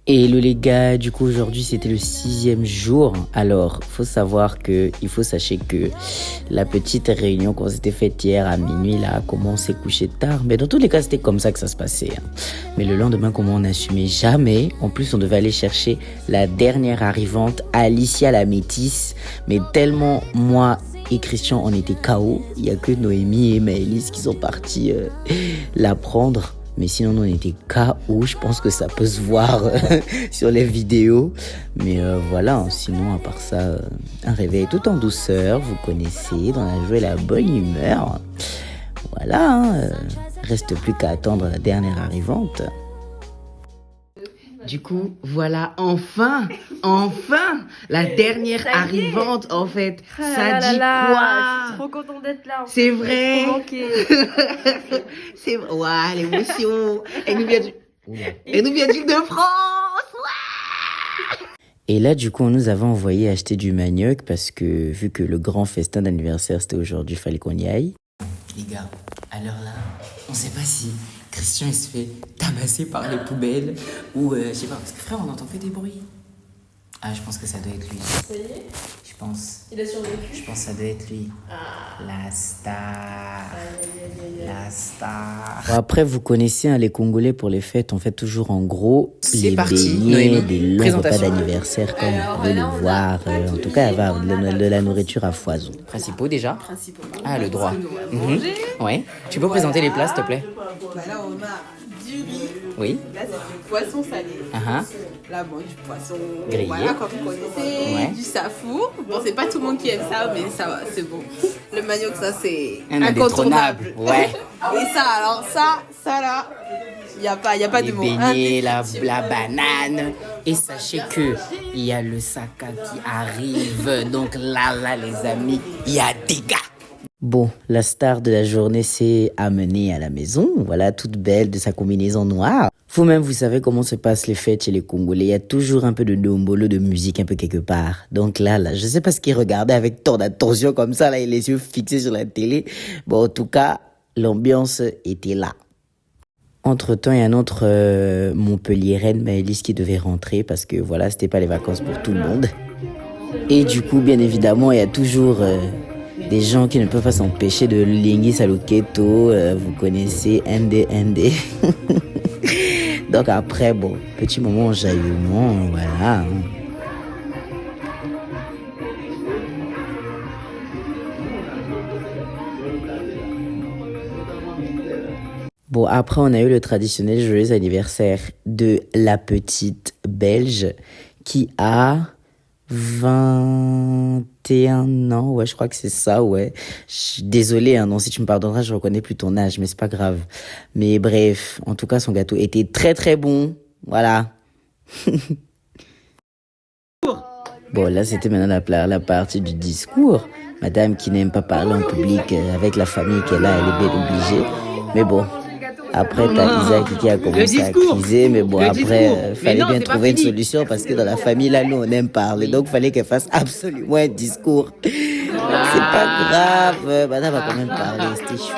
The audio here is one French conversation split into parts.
Hello les gars, du coup aujourd'hui c'était le 6e jour. Alors faut savoir que, il faut sachez que la petite réunion qu'on s'était faite hier à minuit là, comment on s'est couché tard. Mais dans tous les cas c'était comme ça que ça se passait. Mais le lendemain comment on n'assumait jamais. En plus on devait aller chercher la dernière arrivante, Alicia la métisse. Mais tellement moi et Christian on était KO, il n'y a que Noémie et Maëlys qui sont partis la prendre. Mais sinon, on était KO. Je pense que ça peut se voir sur les vidéos. Mais voilà, sinon, à part ça, un réveil tout en douceur. Vous connaissez, dans la joie et la bonne humeur. Voilà, reste plus qu'à attendre la dernière arrivante. Du coup, voilà, enfin, la dernière arrivante, en fait. Ça dit quoi? Je suis trop contente d'être là. C'est vrai. Trop manqué. C'est vrai. Ouais, l'émotion. Elle nous vient de France. Ouais. Et là, du coup, on nous avait envoyé acheter du manioc parce que, vu que le grand festin d'anniversaire, c'était aujourd'hui, il fallait qu'on y aille. Les gars, à l'heure là, on sait pas si Christian il se fait tabasser par les poubelles ou je sais pas, parce que frère on entend que des bruits. Ah je pense que ça doit être lui. Ça y est? Je pense. Il a survécu? Je pense que ça doit être lui. La star. La star. Bon, après vous connaissez hein, les Congolais pour les fêtes, on fait toujours en gros les beignets, des longs repas d'anniversaire comme vous pouvez le voir. En tout cas, il va de la nourriture à foison. Principaux déjà? Ah le droit. Ouais. Tu peux présenter les plats s'il te plaît? Bah là, on a du riz. Oui. Là, c'est du poisson salé. Là, bon, du poisson grillé. Voilà, comme vous connaissez. Ouais. Du safou. Bon, c'est pas tout le monde qui aime ça, mais ça va, c'est bon. Le manioc, ça, c'est incontournable. Ouais. Et ça, alors, ça là, il n'y a pas de mots. Les beignets, la banane. Et sachez que il y a le saka qui arrive. Donc là, les amis, il y a des gars. Bon, la star de la journée s'est amenée à la maison, voilà, toute belle de sa combinaison noire. Vous-même, vous savez comment se passent les fêtes chez les Congolais. Il y a toujours un peu de dombolo, de musique un peu quelque part. Donc là, je sais pas ce qu'il regardait avec tant d'attention comme ça, là, et les yeux fixés sur la télé. Bon, en tout cas, l'ambiance était là. Entre-temps, il y a un autre Montpellier-Rennes, Maëlys, qui devait rentrer parce que voilà, c'était pas les vacances pour tout le monde. Et du coup, bien évidemment, il y a toujours... des gens qui ne peuvent pas s'empêcher de ligner Saluketo, vous connaissez ND. Donc après, bon, petit moment enjaillement, voilà. Bon, après, on a eu le traditionnel joyeux anniversaire de la petite Belge qui a 21 ans, ouais, je crois que c'est ça, ouais. Je suis désolée, hein, non, si tu me pardonneras, je reconnais plus ton âge, mais c'est pas grave. Mais bref, en tout cas, son gâteau était très très bon, voilà. Bon, là, c'était maintenant la partie du discours. Madame qui n'aime pas parler en public avec la famille qu'elle a, elle est bien obligée. Mais bon, après, t'as Isaac qui a commencé à criser, mais bon, après, fallait bien trouver une solution parce que dans la famille, là, nous, on aime parler. Donc, fallait qu'elle fasse absolument un discours. C'est pas grave, madame va quand même parler, c'était chou.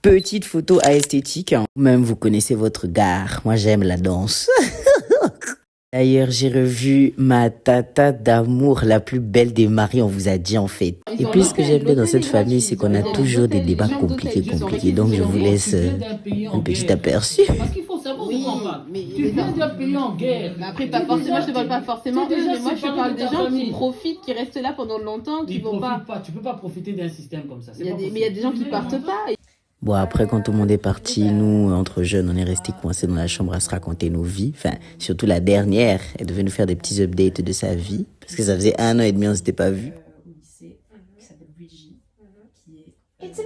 Petite photo à esthétique. Même, vous connaissez votre gare. Moi, j'aime la danse. D'ailleurs, j'ai revu ma tata d'amour, la plus belle des maris, on vous a dit en fait. Et puis, ce que j'aime bien dans cette famille, c'est qu'on a toujours des débats compliqués. Donc, je vous laisse un petit aperçu. Parce qu'il faut savoir de quoi on parle. Tu viens d'un pays en guerre. Mais après, pas forcément, je te parle pas forcément eux, mais moi, je te parle des gens qui profitent, qui restent là pendant longtemps, qui vont pas. Tu peux pas profiter d'un système comme ça. Mais il y a des gens qui partent pas. Bon, après, quand tout le monde est parti, nous, entre jeunes, on est restés coincés dans la chambre à se raconter nos vies. Enfin, surtout la dernière, elle devait nous faire des petits updates de sa vie. Parce que ça faisait 1 an et demi, on s'était pas vus. Au lycée, qui s'appelle Luigi, qui est... It's me,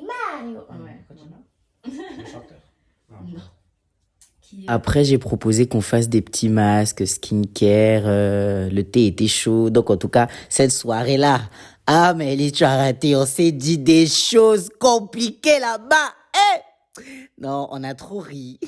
Mario. Ouais, continue. Le chanteur. Non. Après, j'ai proposé qu'on fasse des petits masques, skincare, le thé était chaud. Donc, en tout cas, cette soirée-là, ah, mais Ellie, tu as raté, on s'est dit des choses compliquées là-bas. Non, on a trop ri.